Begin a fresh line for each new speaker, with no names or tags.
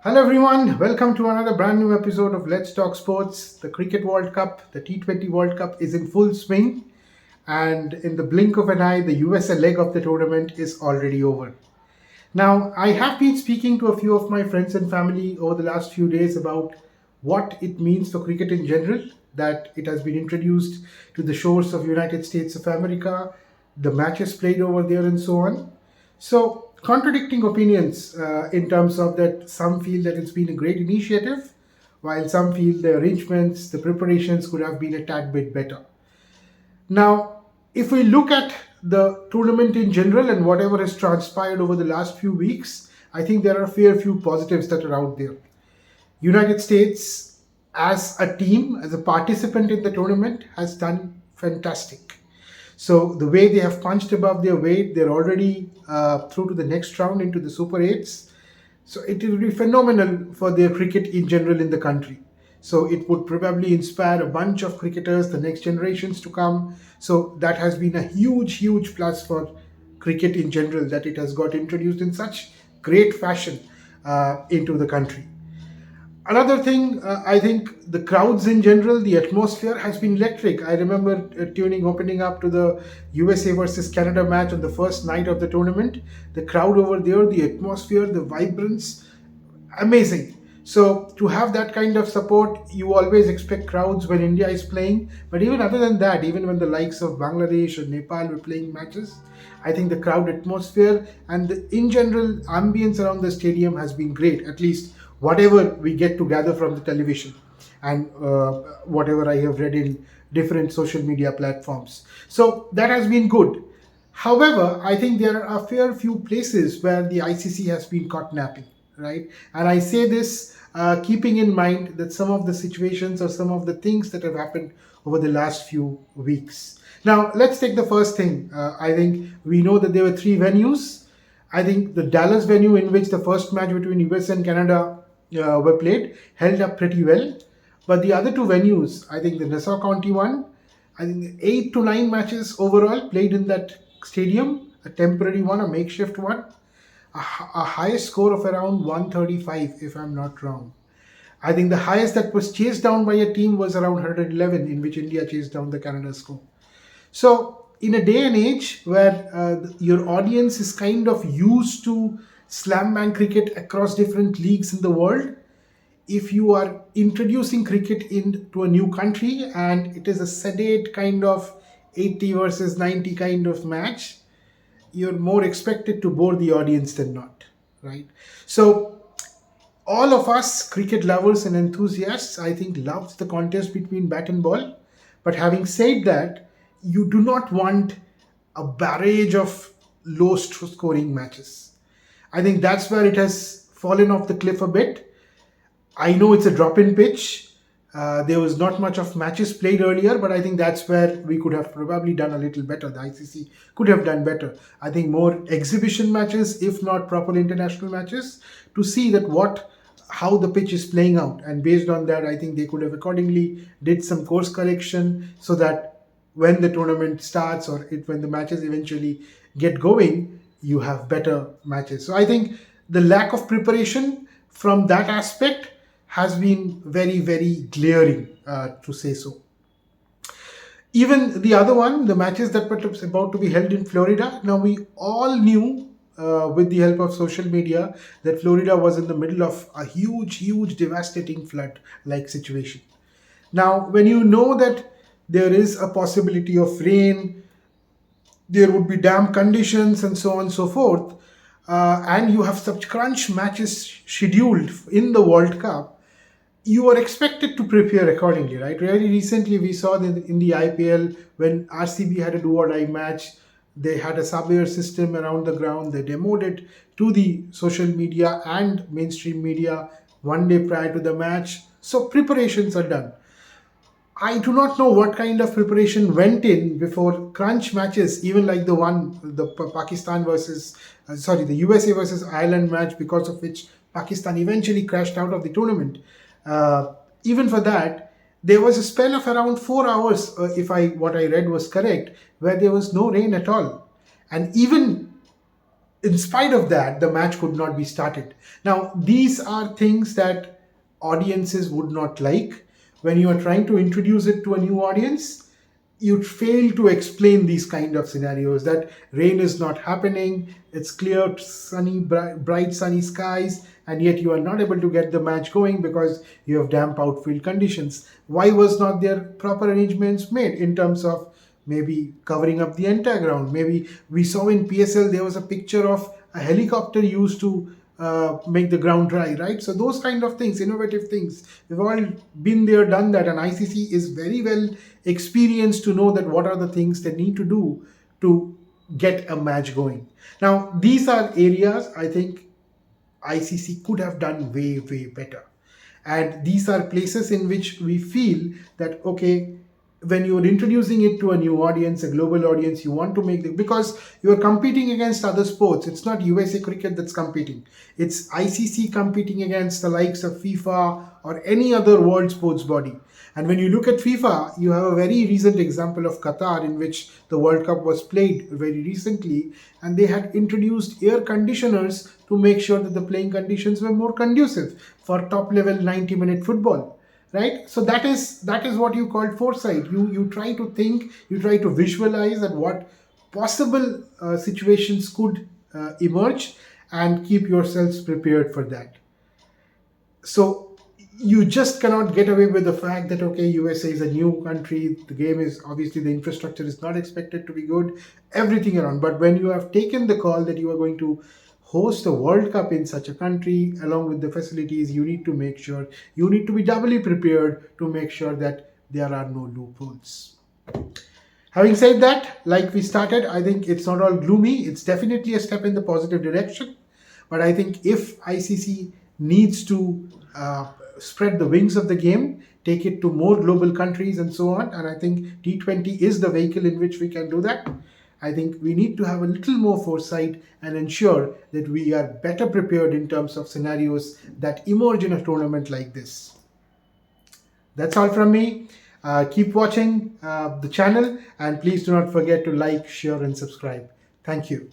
Hello everyone, welcome to another brand new episode of Let's Talk Sports. The Cricket World Cup, the T20 World Cup is in full swing, and in the blink of an eye, the USA leg of the tournament is already over. Now, I have been speaking to a few of my friends and family over the last few days about what it means for cricket in general, that it has been introduced to the shores of United States of America, the matches played over there and so on. So, contradicting opinions in terms of that some feel that it's been a great initiative, while some feel the arrangements, the preparations could have been a tad bit better. Now, if we look at the tournament in general and whatever has transpired over the last few weeks, I think there are a fair few positives that are out there. United States, as a team, as a participant in the tournament, has done fantastic. So the way they have punched above their weight, they're already through to the next round into the Super Eights. So it will be phenomenal for their cricket in general in the country. So it would probably inspire a bunch of cricketers, the next generations to come. So that has been a huge, huge plus for cricket in general, that it has got introduced in such great fashion into the country. Another thing, I think the crowds in general, the atmosphere has been electric. I remember opening up to the USA versus Canada match on the first night of the tournament. The crowd over there, the atmosphere, the vibrance, amazing. So to have that kind of support, you always expect crowds when India is playing. But even other than that, even when the likes of Bangladesh or Nepal were playing matches, I think the crowd atmosphere and the in general ambience around the stadium has been great. At least whatever we get to gather from the television and whatever I have read in different social media platforms. So that has been good. However, I think there are a fair few places where the ICC has been caught napping, right? And I say this keeping in mind that some of the situations or some of the things that have happened over the last few weeks. Now, let's take the first thing. I think we know that there were three venues. I think the Dallas venue, in which the first match between US and Canada were played, held up pretty well. But the other two venues, I think the Nassau County one, I think 8 to 9 matches overall played in that stadium, a temporary one, a makeshift one, a highest score of around 135, if I'm not wrong. I think the highest that was chased down by a team was around 111, in which India chased down the Canada score. So, in a day and age where your audience is kind of used to slam bang cricket across different leagues in the world, if you are introducing cricket into a new country and it is a sedate kind of 80 versus 90 kind of match, you're more expected to bore the audience than not, right? So all of us cricket lovers and enthusiasts, I think, loved the contest between bat and ball. But having said that, you do not want a barrage of low scoring matches. I think that's where it has fallen off the cliff a bit. I know it's a drop in pitch. There was not much of matches played earlier, but I think that's where we could have probably done a little better. The ICC could have done better. I think more exhibition matches, if not proper international matches, to see that how the pitch is playing out. And based on that, I think they could have accordingly did some course correction so that when the tournament starts or when the matches eventually get going, you have better matches. So I think the lack of preparation from that aspect has been very, very glaring, to say so. Even the other one, the matches that were about to be held in Florida, now we all knew with the help of social media that Florida was in the middle of a huge, huge, devastating flood like situation. Now, when you know that there is a possibility of rain, there would be damp conditions and so on and so forth, and you have such crunch matches scheduled in the World Cup, you are expected to prepare accordingly, right? Very recently, we saw that in the IPL when RCB had a do or die match, they had a surveyor system around the ground. They demoed it to the social media and mainstream media one day prior to the match. So preparations are done. I do not know what kind of preparation went in before crunch matches, even like the one, the Pakistan versus, the USA versus Ireland match, because of which Pakistan eventually crashed out of the tournament. Even for that, there was a spell of around 4 hours, if what I read was correct, where there was no rain at all. And even in spite of that, the match could not be started. Now, these are things that audiences would not like. When you are trying to introduce it to a new audience, you fail to explain these kind of scenarios, that rain is not happening, it's clear, sunny, bright sunny skies, and yet you are not able to get the match going because you have damp outfield conditions. Why was not there proper arrangements made in terms of maybe covering up the entire ground? Maybe we saw in PSL there was a picture of a helicopter used to make the ground dry, right? So those kind of things, innovative things, we've all been there, done that, and ICC is very well experienced to know that what are the things they need to do to get a match going. Now, these are areas I think ICC could have done way better. And these are places in which we feel that, okay, when you're introducing it to a new audience, a global audience, you want to make the, because you're competing against other sports. It's not USA cricket that's competing. It's ICC competing against the likes of FIFA or any other world sports body. And when you look at FIFA, you have a very recent example of Qatar, in which the World Cup was played very recently, and they had introduced air conditioners to make sure that the playing conditions were more conducive for top level 90-minute football, right? So that is what you call foresight. You try to think, you try to visualize at what possible situations could emerge, and keep yourselves prepared for that. So you just cannot get away with the fact that, okay, USA is a new country, the game is obviously, the infrastructure is not expected to be good, everything around. But when you have taken the call that you are going to host a World Cup in such a country, along with the facilities, you need to make sure, you need to be doubly prepared to make sure that there are no loopholes. Having said that, like we started, I think it's not all gloomy. It's definitely a step in the positive direction. But I think if ICC needs to spread the wings of the game, take it to more global countries and so on, and I think T20 is the vehicle in which we can do that. I think we need to have a little more foresight and ensure that we are better prepared in terms of scenarios that emerge in a tournament like this. That's all from me. Keep watching the channel, and please do not forget to like, share, and subscribe. Thank you.